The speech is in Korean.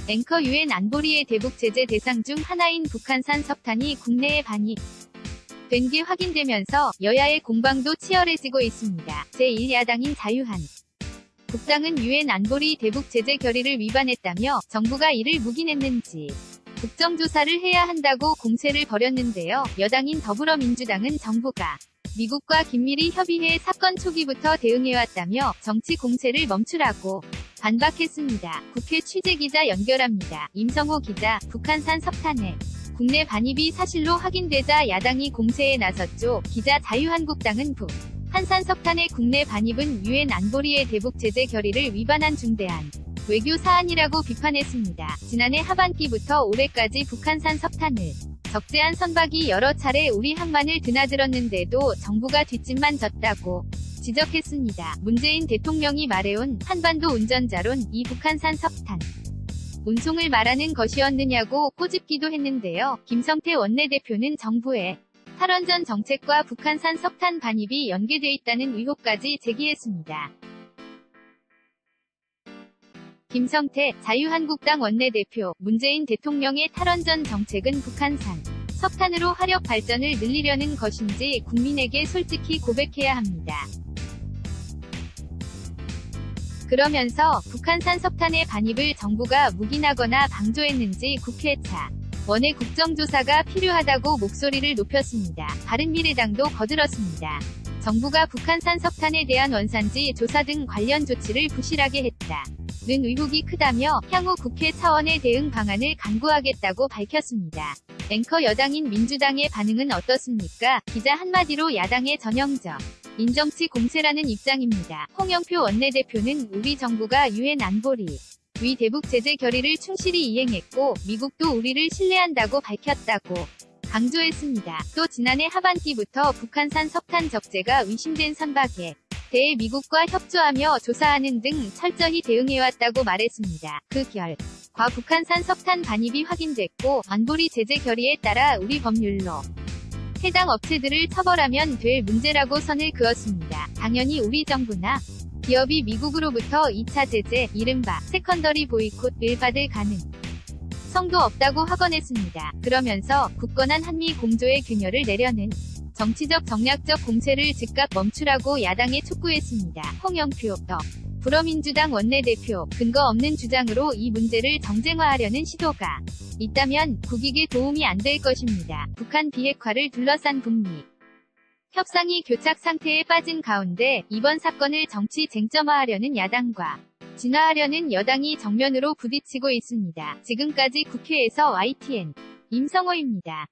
앵커 UN 안보리의 대북 제재 대상 중 하나인 북한산 석탄이 국내에 반입 된 게 확인되면서 여야의 공방도 치열해지고 있습니다. 제1야당인 자유한 국당은 UN 안보리 대북 제재 결의를 위반했다며 정부가 이를 묵인했는지 국정조사를 해야 한다고 공세를 벌였는데요. 여당인 더불어민주당은 정부가 미국과 긴밀히 협의해 사건 초기부터 대응해왔다며 정치 공세를 멈추라고 반박했습니다. 국회 취재기자 연결합니다. 임성호 기자, 북한산 석탄의 국내 반입이 사실로 확인되자 야당이 공세에 나섰죠. 기자 자유한국당은 북한산 석탄의 국내 반입은 UN 안보리의 대북 제재 결의를 위반한 중대한 외교 사안이라고 비판했습니다. 지난해 하반기부터 올해까지 북한산 석탄을 적재한 선박이 여러 차례 우리 항만을 드나들었는데도 정부가 뒷짐만 졌다고 지적했습니다. 문재인 대통령이 말해온 한반도 운전자론, 이 북한산 석탄 운송을 말하는 것이었느냐고 꼬집기도 했는데요. 김성태 원내대표는 정부의 탈원전 정책과 북한산 석탄 반입이 연계돼 있다는 의혹까지 제기했습니다. 김성태, 자유한국당 원내대표, 문재인 대통령의 탈원전 정책은 북한산 석탄으로 화력 발전을 늘리려는 것인지 국민에게 솔직히 고백해야 합니다. 그러면서 북한산 석탄의 반입을 정부가 묵인하거나 방조했는지 국회 차원의 국정조사가 필요하다고 목소리를 높였습니다. 바른미래당도 거들었습니다. 정부가 북한산 석탄에 대한 원산지 조사 등 관련 조치를 부실하게 했다는 의혹이 크다며 향후 국회 차원의 대응 방안을 강구하겠다고 밝혔습니다. 앵커 여당인 민주당의 반응은 어떻습니까? 기자 한마디로 야당의 전형적 인정치 공세라는 입장입니다. 홍영표 원내대표는 우리 정부가 UN 안보리 위 대북 제재 결의를 충실히 이행했고 미국도 우리를 신뢰한다고 밝혔다고 강조했습니다. 또 지난해 하반기부터 북한산 석탄 적재가 의심된 선박에 대해 미국과 협조하며 조사하는 등 철저히 대응해왔다고 말했습니다. 그 결과 북한산 석탄 반입이 확인됐고 안보리 제재 결의에 따라 우리 법률로 해당 업체들을 처벌하면 될 문제라고 선을 그었습니다. 당연히 우리 정부나 기업이 미국으로부터 2차 제재, 이른바 세컨더리 보이콧을 받을 가능성도 없다고 확언했습니다. 그러면서 굳건한 한미 공조의 균열을 내려는 정치적 정략적 공세를 즉각 멈추라고 야당에 촉구했습니다. 홍영표 더불어민주당 원내대표, 근거 없는 주장으로 이 문제를 정쟁화하려는 시도가 있다면 국익에 도움이 안 될 것입니다. 북한 비핵화를 둘러싼 북미 협상이 교착 상태에 빠진 가운데 이번 사건을 정치 쟁점화하려는 야당과 진화하려는 여당이 정면으로 부딪히고 있습니다. 지금까지 국회에서 YTN 임성호입니다.